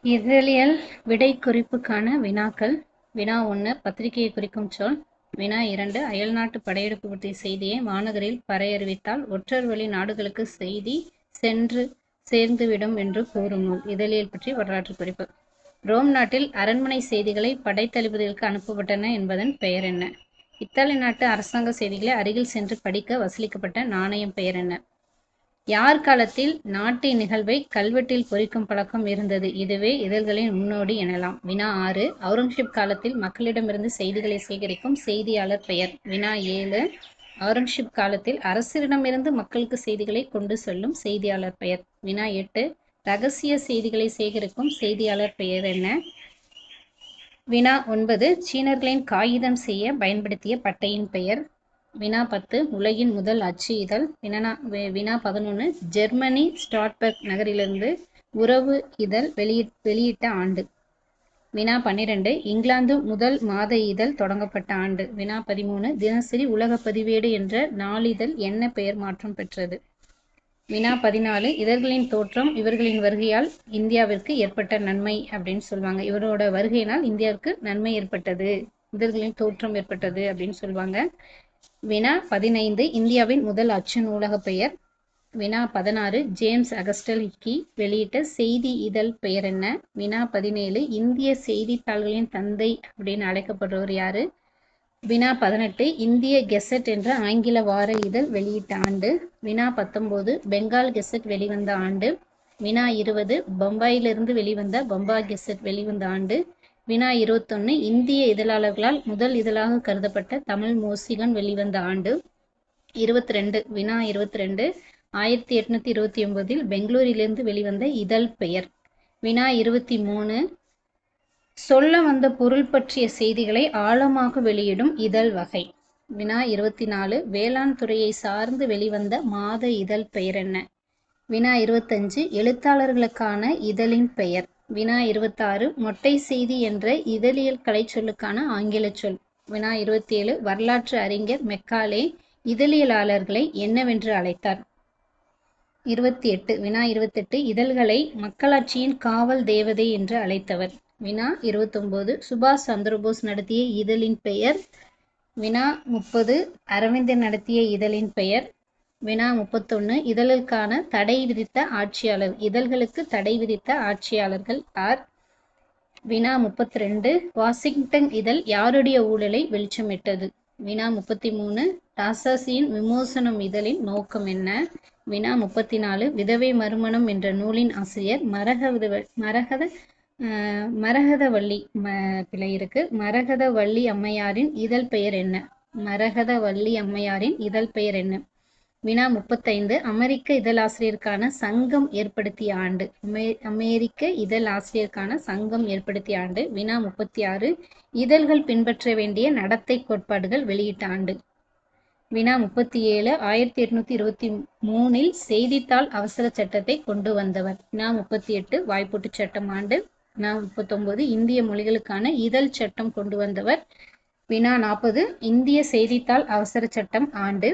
இதழியல் விடை குறிப்புக்கான வினாக்கள். வினா 1 பத்திரிகையை குறிக்கும் சொல். வினா 2 அயல்நாட்டு படையெடுப்பு பற்றிய செய்தியை மாநகரில் பறையறிவித்தால் ஒற்றர் வழி நாடுகளுக்கு செய்தி சென்று சேர்ந்துவிடும் என்று கூறும் நூல். இதழியல் பற்றி வரலாற்று குறிப்பு. ரோம் நாட்டில் அரண்மனை செய்திகளை படைத்தளபதிகளுக்கு அனுப்பப்பட்டன என்பதன் பெயர் என்ன? இத்தாலி நாட்டு அரசாங்க செய்திகளை அருகில் சென்று படிக்க வசூலிக்கப்பட்ட நாணயம் பெயர் என்ன? யார் காலத்தில் நாட்டு நிகழ்வை கல்வெட்டில் பொறிக்கும் பழக்கம் இருந்தது? இதுவே இதழ்களின் முன்னோடி எனலாம். வினா 6 அவுரங்கசீப் காலத்தில் மக்களிடமிருந்து செய்திகளை சேகரிக்கும் செய்தியாளர் பெயர். வினா 7 அவுரங்கசீப் காலத்தில் அரசரிடமிருந்து மக்களுக்கு செய்திகளை கொண்டு செல்லும் செய்தியாளர் பெயர். வினா 8 இரகசிய செய்திகளை சேகரிக்கும் செய்தியாளர் பெயர் என்ன? வினா 9 சீனர்களின் காகிதம் செய்ய பயன்படுத்திய பட்டையின் பெயர். வினா 10 உலகின் முதல் அச்சு இதழ். வினா 11 ஜெர்மனி ஸ்ட்ராட்பர்க் நகரிலிருந்து உறவு இதழ் வெளியிட்ட ஆண்டு. வினா 12 இங்கிலாந்து முதல் மாத இதழ் தொடங்கப்பட்ட ஆண்டு. வினா 13 தினசரி உலக பதிவேடு என்ற நாளிதழ் என்ன பெயர் மாற்றம் பெற்றது? வினா 14 இதழ்களின் தோற்றம் இவர்களின் வருகையால் இந்தியாவிற்கு ஏற்பட்ட நன்மை அப்படின்னு சொல்லுவாங்க. இவரோட வருகையினால் இந்தியாவுக்கு நன்மை ஏற்பட்டது, இதழ்களின் தோற்றம் ஏற்பட்டது அப்படின்னு சொல்லுவாங்க. வினா 15 இந்தியாவின் முதல் அச்சு நூலக பெயர். வினா 16 ஜேம்ஸ் அகஸ்டல் ஹிக்கி வெளியிட்ட செய்தி இதழ் பெயர் என்ன? வினா 17 இந்திய செய்தித்தாள்களின் தந்தை அப்படின்னு அழைக்கப்படுறவர் யாரு? வினா 18 இந்திய கெசட் என்ற ஆங்கில வார இதழ் வெளியிட்ட ஆண்டு. வினா 19 பெங்கால் கெசட் வெளிவந்த ஆண்டு. வினா 20 பம்பாயிலிருந்து வெளிவந்த பம்பா கெசட் வெளிவந்த ஆண்டு. வினா 21 இந்திய இதழாளர்களால் முதல் இதழாக கருதப்பட்ட தமிழ் மோசிகன் வெளிவந்த ஆண்டு. 22 வினா 22 1829 பெங்களூரிலிருந்து வெளிவந்த இதழ் பெயர். வினா 23 சொல்ல வந்த பொருள் பற்றிய செய்திகளை ஆழமாக வெளியிடும் இதழ் வகை. வினா 24 வேளாண் துறையை சார்ந்து வெளிவந்த மாத இதழ் பெயர் என்ன? வினா 25 எழுத்தாளர்களுக்கான இதழின் பெயர். வினா 26 மொட்டை செய்தி என்ற இதழியல் கலைச்சொல்லுக்கான ஆங்கில சொல். வினா 27 வரலாற்று அறிஞர் மெக்காலே இதழியலாளர்களை என்னவென்று அழைத்தார்? 28 வினா 28 இதழ்களை மக்களாட்சியின் காவல் தேவதை என்று அழைத்தவர். வினா 29 சுபாஷ் சந்திரபோஸ் நடத்திய இதழின் பெயர். வினா 30 அரவிந்தர் நடத்திய இதழின் பெயர். வினா 31 இதழுக்கான தடை விதித்த ஆட்சியாளர். இதழ்களுக்கு தடை விதித்த ஆட்சியாளர்கள் யார்? வினா 32 வாஷிங்டன் இதழ் யாருடைய ஊழலை வெளிச்சமிட்டது? வினா 33 ராசாசியின் விமோசனம் இதழின் நோக்கம் என்ன? வினா 34 விதவை மறுமணம் என்ற நூலின் ஆசிரியர் மரகதவள்ளி பிழை இருக்கு. மரகதவள்ளி அம்மையாரின் இதழ் பெயர் என்ன? மரகதவள்ளி அம்மையாரின் இதழ் பெயர் என்ன? வினா 35 அமெரிக்க இதழாசிரியருக்கான சங்கம் ஏற்படுத்திய ஆண்டு. அமெரிக்க இதழ் ஆசிரியருக்கான சங்கம் ஏற்படுத்திய ஆண்டு. வினா 36 இதழ்கள் பின்பற்ற வேண்டிய நடத்தை கோட்பாடுகள் வெளியிட்ட ஆண்டு. வினா 37 1823 செய்தித்தாள் அவசர சட்டத்தை கொண்டு வந்தவர். வினா 38 வாய்ப்பூட்டு சட்டம் ஆண்டு. வினா 39 இந்திய மொழிகளுக்கான இதழ் சட்டம் கொண்டு வந்தவர். வினா 40 இந்திய செய்தித்தாள் அவசர சட்டம் ஆண்டு.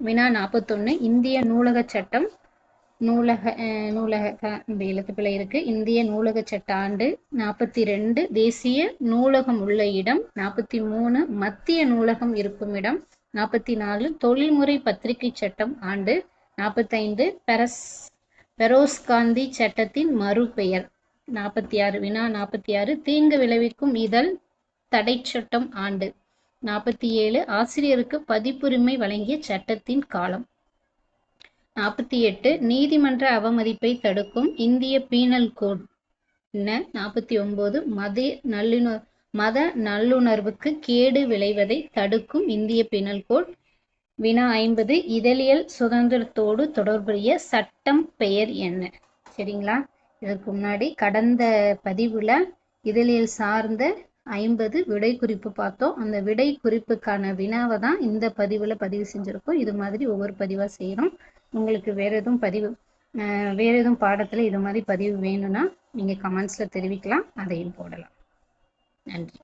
வினா 41 இந்திய நூலக சட்டம். எழுத்துப்பிழை இருக்கு. இந்திய நூலக சட்ட ஆண்டு. 42 தேசிய நூலகம் உள்ள இடம். 43 மத்திய நூலகம் இருக்கும் இடம். 44 தொழில்முறை பத்திரிகை சட்டம் ஆண்டு. 45 பெரோஸ்காந்தி சட்டத்தின் மறுபெயர். 46 வினா 46 தீங்கு விளைவிக்கும் இதழ் தடை சட்டம் ஆண்டு. 47 ஆசிரியருக்கு பதிப்புரிமை வழங்கிய சட்டத்தின் காலம். 48 நீதிமன்ற அவமதிப்பை தடுக்கும் இந்திய பீனல் கோட் என்ன? 49 மத நல்லுணர்வுக்கு கேடு விளைவதை தடுக்கும் இந்திய பீனல் கோட். வினா 50 இதழியல் சுதந்திரத்தோடு தொடர்புடைய சட்டம் பெயர் என்ன? சரிங்களா? இதற்கு முன்னாடி கடந்த பதிவுல இதழியல் சார்ந்த 50 விடை குறிப்பு பார்த்தோம். அந்த விடை குறிப்புக்கான வினாவை தான் இந்த பதிவுல பதிவு செஞ்சிருக்கோம். இது மாதிரி ஒவ்வொரு பதிவா செய்யறோம். உங்களுக்கு வேற எதுவும் பாடத்துல இது மாதிரி பதிவு வேணும்னா நீங்க கமெண்ட்ஸ்ல தெரிவிக்கலாம், அதையும் போடலாம். நன்றி.